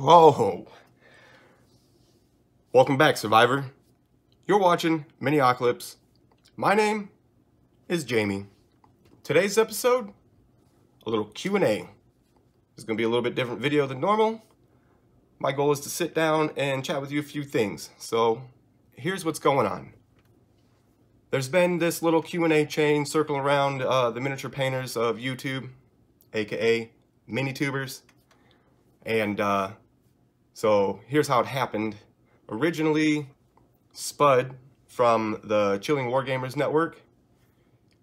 Whoa! Welcome back, Survivor. You're watching Mini-Oclipse. My name is Jamie. Today's episode, a little Q&A. It's going to be a little bit different video than normal. My goal is to sit down and chat with you a few things. So, here's what's going on. There's been this little Q&A chain circling around the miniature painters of YouTube, aka Mini-Tubers. And so here's how it happened. Originally, Spud from the Chilling Wargamers network,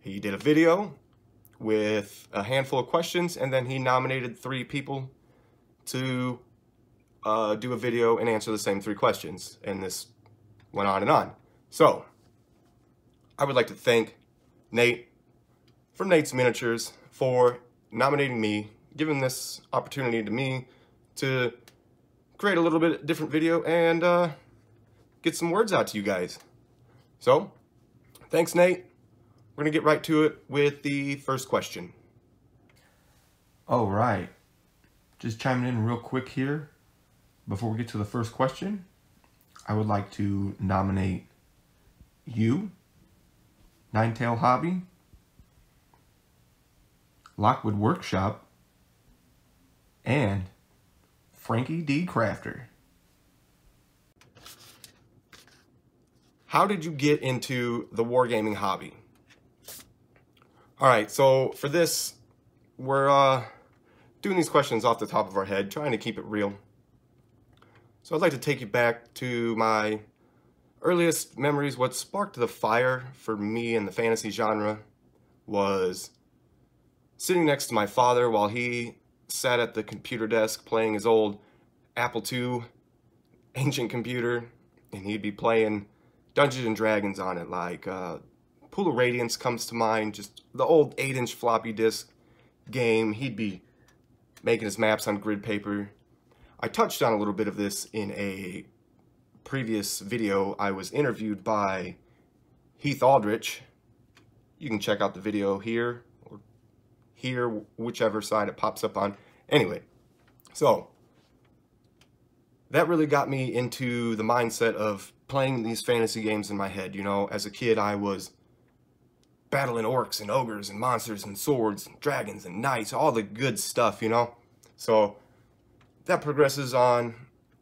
he did a video with a handful of questions, and then he nominated 3 people to do a video and answer the same 3 questions. And this went on and on. So, I would like to thank Nate from Nate's Miniatures for nominating me, giving this opportunity to me to create a little bit different video and get some words out to you guys. So, thanks Nate. We're going to get right to it with the first question. All right. Just chiming in real quick here. Before we get to the first question, I would like to nominate you, Ninetale Hobby, Lockwoods Workshop, and Franky D Crafter. How did you get into the wargaming hobby? Alright, so for this, we're doing these questions off the top of our head, trying to keep it real. So I'd like to take you back to my earliest memories. What sparked the fire for me in the fantasy genre was sitting next to my father while he sat at the computer desk playing his old Apple II ancient computer, and he'd be playing Dungeons and Dragons on it. Like Pool of Radiance comes to mind, just the old 8-inch floppy disk game. He'd be making his maps on grid paper. I touched on a little bit of this in a previous video. I was interviewed by Heath Aldrich. You can check out the video here or here, whichever side it pops up on. Anyway, so that really got me into the mindset of playing these fantasy games in my head. You know, as a kid, I was battling orcs and ogres and monsters and swords and dragons and knights, all the good stuff, you know. So that progresses on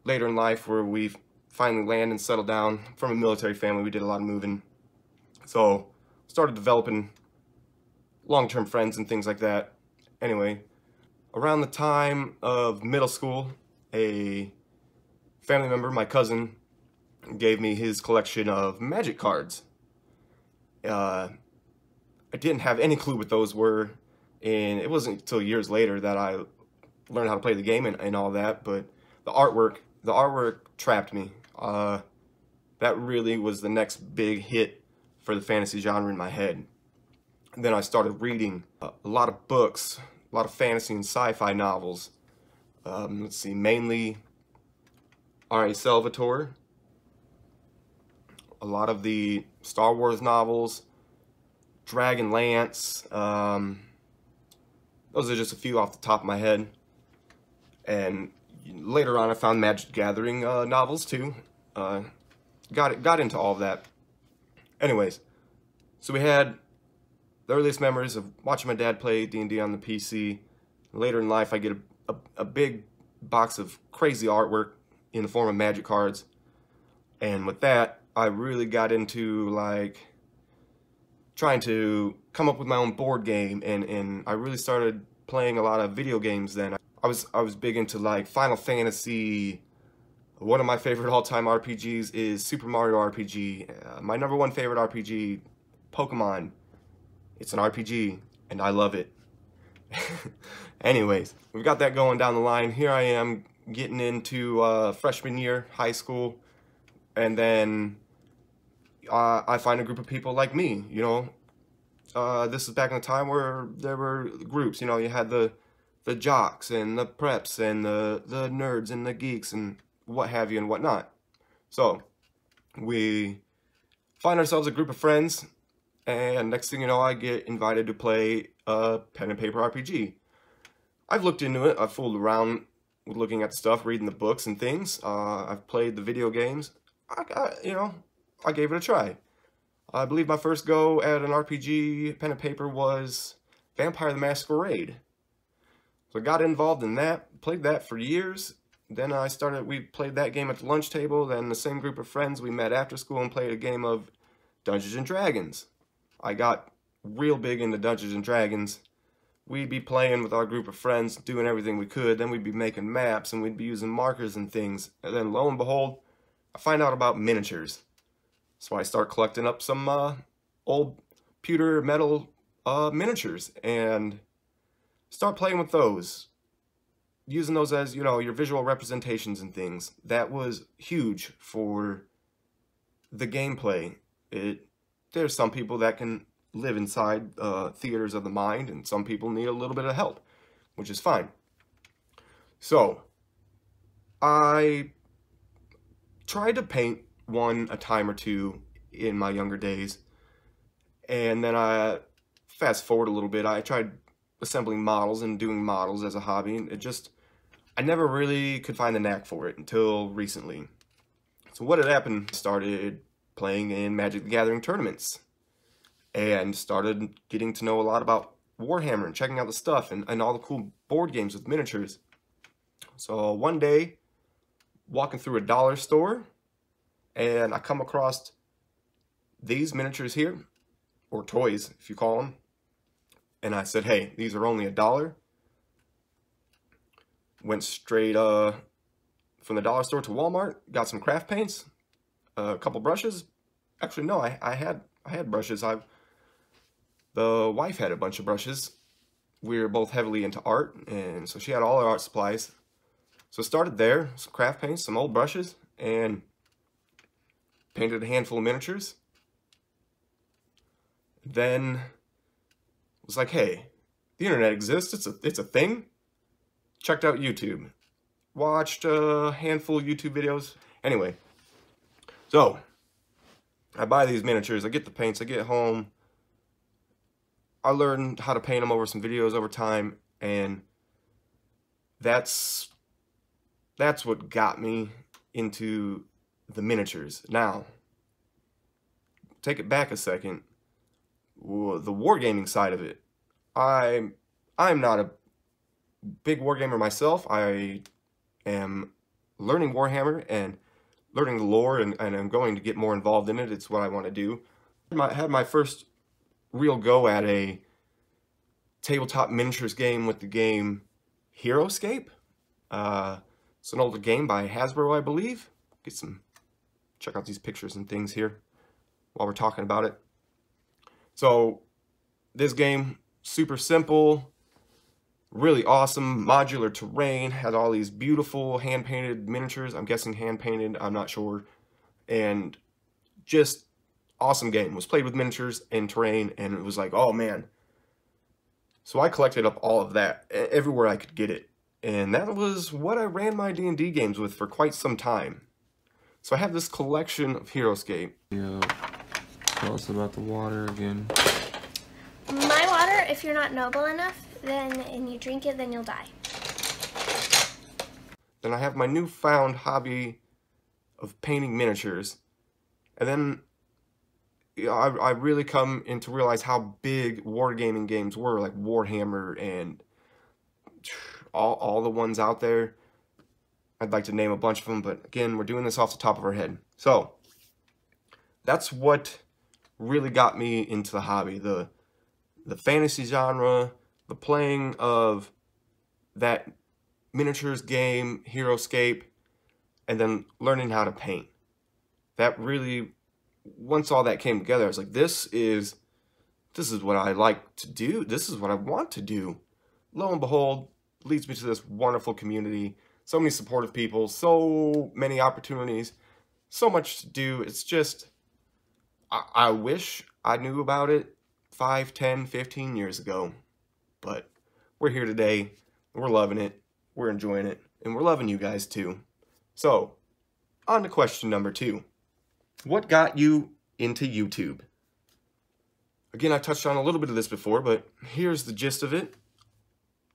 later in life, where we've finally landed and settled down. From a military family, we did a lot of moving. So started developing long-term friends and things like that. Anyway, around the time of middle school, a family member, my cousin, gave me his collection of Magic cards. I didn't have any clue what those were, and it wasn't until years later that I learned how to play the game and all that. But the artwork trapped me. That really was the next big hit for the fantasy genre in my head. And then I started reading a lot of books, a lot of fantasy and sci-fi novels. Let's see, mainly R.A. Salvatore, a lot of the Star Wars novels, Dragonlance. Those are just a few off the top of my head. And later on, I found Magic the Gathering novels too. Got into all of that. Anyways, so we had the earliest memories of watching my dad play D&D on the PC. Later in life, I get a big box of crazy artwork in the form of Magic cards. And with that, I really got into like trying to come up with my own board game, and I really started playing a lot of video games then. I was big into like Final Fantasy. One of my favorite all-time RPGs is Super Mario RPG. My #1 favorite RPG, Pokemon. It's an RPG, and I love it. Anyways, we've got that going down the line. Here I am getting into freshman year, high school, and then I find a group of people like me, you know. This is back in the time where there were groups, you know. You had the jocks and the preps and the nerds and the geeks and what have you and whatnot. So we find ourselves a group of friends, and next thing you know, I get invited to play a pen and paper RPG. I've looked into it, I've fooled around looking at the stuff, reading the books and things. I've played the video games. I gave it a try. I believe my first go at an RPG pen and paper was Vampire the Masquerade. So I got involved in that, played that for years. Then we played that game at the lunch table. Then the same group of friends, we met after school and played a game of Dungeons and Dragons. I got real big into Dungeons and Dragons. We'd be playing with our group of friends, doing everything we could. Then we'd be making maps and we'd be using markers and things. And then lo and behold, I find out about miniatures. So I start collecting up some old pewter metal miniatures and start playing with those. Using those as, your visual representations and things. That was huge for the gameplay. There's some people that can live inside theaters of the mind, and some people need a little bit of help, which is fine. So, I tried to paint one a time or two in my younger days, and then I fast forward a little bit. I tried assembling models and doing models as a hobby, and I never really could find the knack for it until recently. So what had happened, I started playing in Magic the Gathering tournaments and started getting to know a lot about Warhammer and checking out the stuff and all the cool board games with miniatures. So one day, walking through a dollar store, and I come across these miniatures here, or toys if you call them, and I said, hey, these are only $1. Went straight from the dollar store to Walmart, got some craft paints, a couple brushes. Actually, no, I had brushes. The wife had a bunch of brushes. We were both heavily into art, and so she had all our art supplies. So started there, some craft paints, some old brushes, and painted a handful of miniatures. Then was like, hey, the internet exists. It's a thing. Checked out YouTube. Watched a handful of YouTube videos. Anyway, so I buy these miniatures. I get the paints. I get home. I learned how to paint them over some videos over time, and that's what got me into the miniatures. Now, take it back a second. The wargaming side of it. I'm not a big wargamer myself. I am learning Warhammer and learning the lore, and I'm going to get more involved in it. It's what I want to do. I had my first real go at a tabletop miniatures game with the game Heroescape. It's an older game by Hasbro, I believe. Check out these pictures and things here while we're talking about it. So this game, super simple, really awesome, modular terrain, had all these beautiful hand-painted miniatures. I'm guessing hand-painted, I'm not sure. And just awesome game. Was played with miniatures and terrain, and it was like, oh man. So I collected up all of that, everywhere I could get it. And that was what I ran my D&D games with for quite some time. So I have this collection of Heroescape. Yeah. Tell us about the water again. My water, if you're not noble enough, and you drink it, then you'll die. Then I have my newfound hobby of painting miniatures. And then I really come in to realize how big wargaming games were, like Warhammer and all the ones out there. I'd like to name a bunch of them, but again, we're doing this off the top of our head. So that's what really got me into the hobby. The fantasy genre, the playing of that miniatures game, Heroescape, and then learning how to paint. That really, once all that came together, I was like, this is what I like to do. This is what I want to do. Lo and behold, leads me to this wonderful community. So many supportive people, so many opportunities, so much to do. It's just, I wish I knew about it 5, 10, 15 years ago. But we're here today, we're loving it, we're enjoying it, and we're loving you guys too. So, on to question number 2. What got you into YouTube? Again, I touched on a little bit of this before, but here's the gist of it.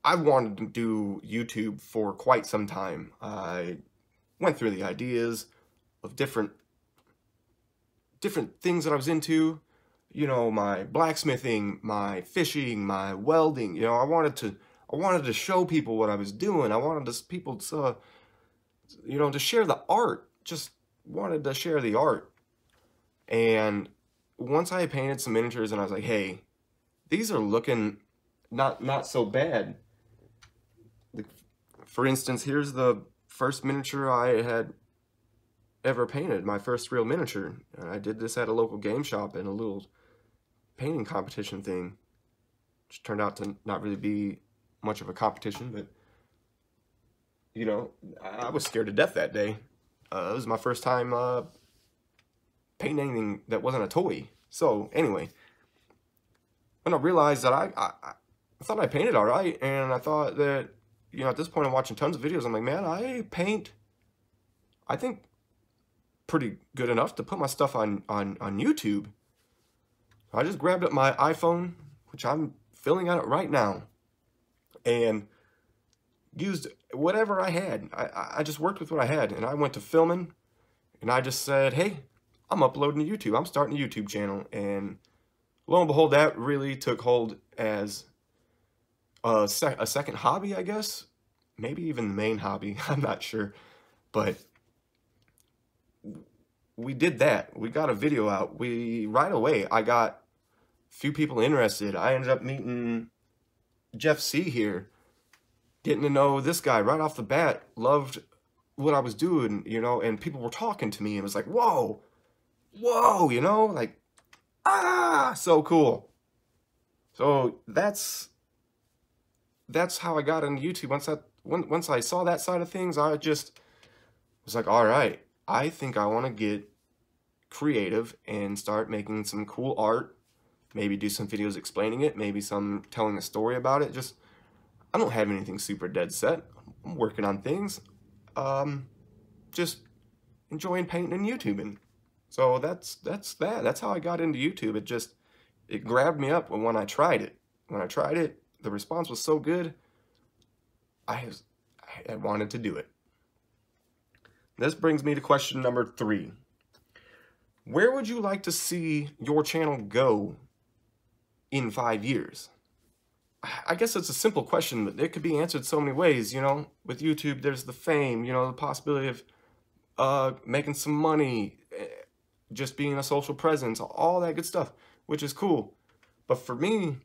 I've wanted to do YouTube for quite some time. I went through the ideas of different things that I was into, you know, my blacksmithing, my fishing, my welding. You know, I wanted to show people what I was doing. I wanted people to, you know, to share the art. Just wanted to share the art. And once I painted some miniatures and I was like, hey, these are looking not so bad. Like, for instance, here's the first miniature I had ever painted, my first real miniature. And I did this at a local game shop in a little painting competition thing, which turned out to not really be much of a competition, but, you know, I was scared to death that day. It was my first time painting anything that wasn't a toy. So anyway, when I realized that I thought I painted all right, and I thought that, you know, at this point I'm watching tons of videos, I'm like, man, I paint, I think, pretty good enough to put my stuff on YouTube. I just grabbed up my iPhone, which I'm filling on it right now, and used whatever I had. I just worked with what I had, and I went to filming, and I just said, hey, I'm uploading to YouTube. I'm starting a YouTube channel, and lo and behold, that really took hold as a second hobby, I guess. Maybe even the main hobby. I'm not sure, but we did that. We got a video out. Right away, I got a few people interested. I ended up meeting Jeff C here, getting to know this guy right off the bat. Loved what I was doing, you know, and people were talking to me, and it was like, whoa, you know, like, so cool. So that's how I got into YouTube. Once I saw that side of things, I just was like, all right, I think I want to get creative and start making some cool art. Maybe do some videos explaining it. Maybe some telling a story about it. Just, I don't have anything super dead set. I'm working on things. Just enjoying painting and YouTubing. So that's that. That's how I got into YouTube. It grabbed me up when I tried it. When I tried it, the response was so good, I wanted to do it. This brings me to question number 3. Where would you like to see your channel go in 5 years? I guess it's a simple question, but it could be answered so many ways, you know. With YouTube, there's the fame, you know, the possibility of making some money, just being a social presence, all that good stuff, which is cool. But for me,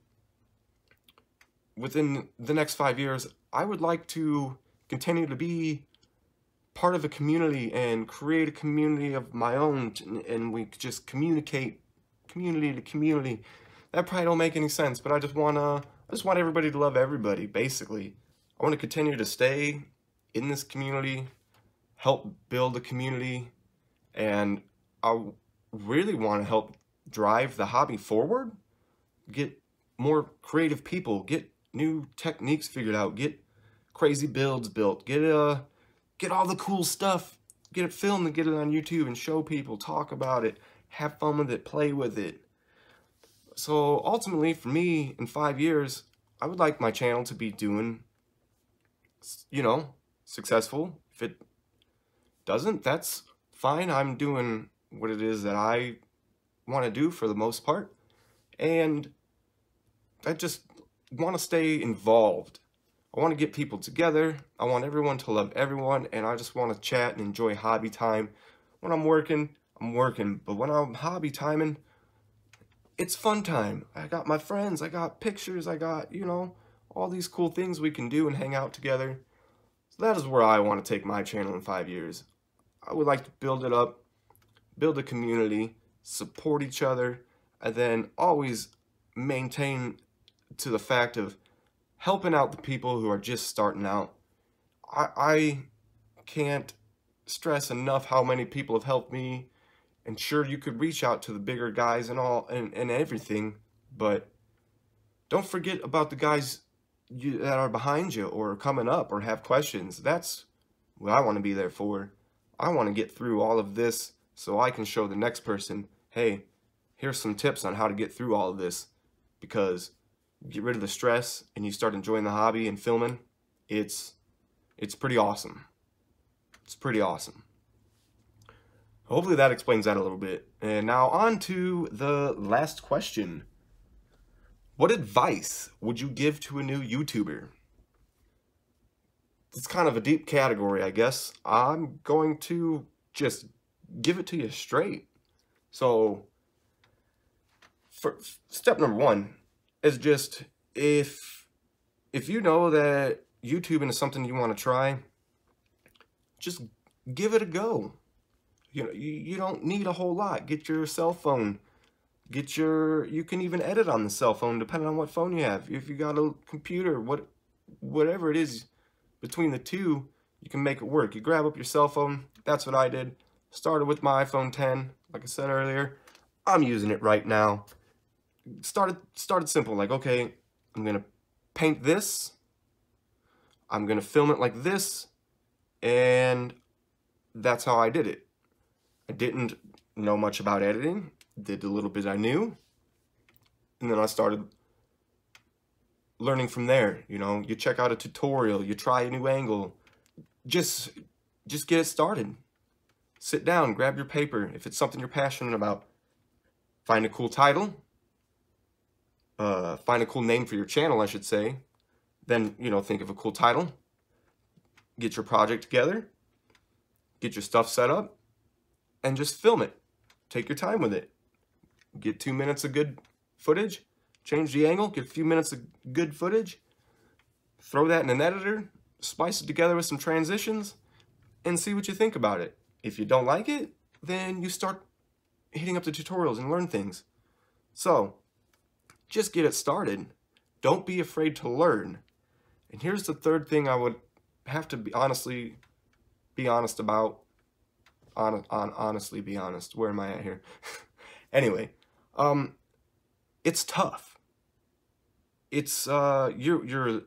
within the next 5 years, I would like to continue to be part of a community and create a community of my own, and we just communicate community to community. That probably don't make any sense, but I just want everybody to love everybody, basically. I want to continue to stay in this community, help build a community, and I really want to help drive the hobby forward, get more creative people, get new techniques figured out, get crazy builds built, get all the cool stuff, get it filmed and get it on YouTube and show people, talk about it, have fun with it, play with it. So ultimately, for me, in 5 years, I would like my channel to be doing, you know, successful. If it doesn't, that's fine. I'm doing what it is that I want to do for the most part. And I just want to stay involved. I want to get people together. I want everyone to love everyone, and I just want to chat and enjoy hobby time. When I'm working, but when I'm hobby timing, it's fun time. I got my friends, I got pictures, I got, you know, all these cool things we can do and hang out together. So that is where I want to take my channel in 5 years. I would like to build it up, build a community, support each other, and then always maintain to the fact of helping out the people who are just starting out. I can't stress enough how many people have helped me, and sure, you could reach out to the bigger guys and all and everything, but don't forget about the guys that are behind you or coming up or have questions. That's what I want to be there for. I want to get through all of this so I can show the next person, hey, here's some tips on how to get through all of this, because get rid of the stress, and you start enjoying the hobby and filming, it's pretty awesome. It's pretty awesome. Hopefully that explains that a little bit. And now on to the last question. What advice would you give to a new YouTuber? It's kind of a deep category, I guess. I'm going to just give it to you straight. So, for step number one is just if you know that YouTubing is something you want to try, just give it a go. You know, you don't need a whole lot. Get your cell phone. You can even edit on the cell phone depending on what phone you have. If you got a computer, whatever it is, between the two, you can make it work. You grab up your cell phone. That's what I did. Started with my iPhone 10, like I said earlier. I'm using it right now. Started simple, like, okay, I'm gonna paint this. I'm gonna film it like this, and that's how I did it. I didn't know much about editing. Did the little bit I knew, and then I started learning from there. You know, you check out a tutorial, you try a new angle, just get it started. Sit down, grab your paper. If it's something you're passionate about, find a cool title, find a cool name for your channel, I should say. Then, you know, think of a cool title, get your project together, get your stuff set up, and just film it. Take your time with it. Get 2 minutes of good footage, change the angle, get a few minutes of good footage, throw that in an editor, splice it together with some transitions, and see what you think about it. If you don't like it, then you start hitting up the tutorials and learn things. So, just get it started. Don't be afraid to learn. And here's the third thing I would have to be honest about. Honestly be honest. Where am I at here? Anyway, it's tough. It's you're a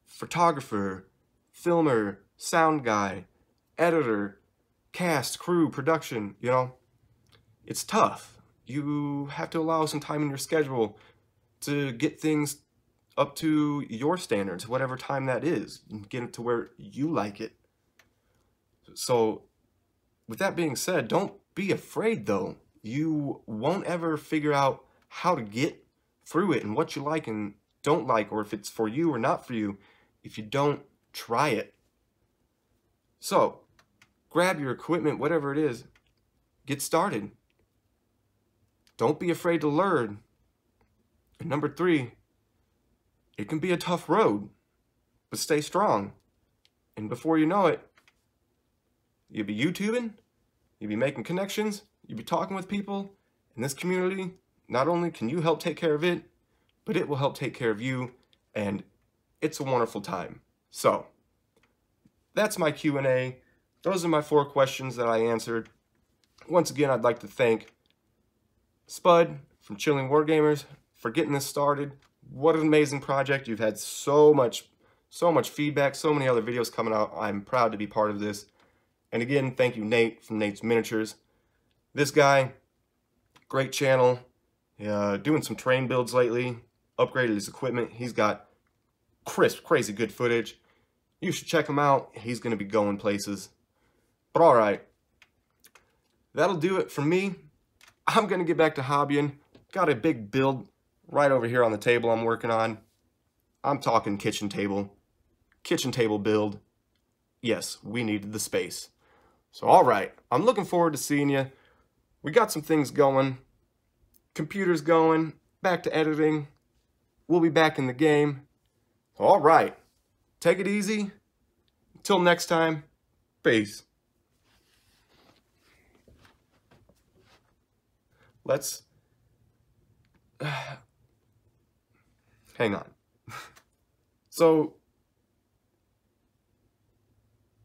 photographer, filmer, sound guy, editor, cast, crew, production, you know. It's tough. You have to allow some time in your schedule to get things up to your standards, whatever time that is, and get it to where you like it. So, with that being said, don't be afraid though. You won't ever figure out how to get through it and what you like and don't like, or if it's for you or not for you, if you don't try it. So, grab your equipment, whatever it is, get started. Don't be afraid to learn. And number 3, it can be a tough road, but stay strong. And before you know it, you'll be YouTubing, you'll be making connections, you'll be talking with people in this community. Not only can you help take care of it, but it will help take care of you, and it's a wonderful time. So, that's my Q&A. Those are my 4 questions that I answered. Once again, I'd like to thank Spud from Chilling Wargamers for getting this started. What an amazing project. You've had so much feedback, so many other videos coming out. I'm proud to be part of this. And again, thank you, Nate from Nate's Miniatures. This guy, great channel, doing some terrain builds lately, upgraded his equipment. He's got crisp, crazy good footage. You should check him out. He's going to be going places. But all right, that'll do it for me. I'm going to get back to hobbying. Got a big build right over here on the table I'm working on. I'm talking kitchen table build. Yes, we needed the space. So all right, I'm looking forward to seeing you. We got some things going. Computer's going. Back to editing. We'll be back in the game. All right, take it easy. Until next time, peace. Let's hang on. So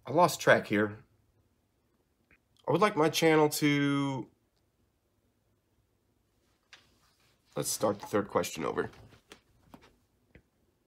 I lost track here. I would like my channel to... Let's start the third question over.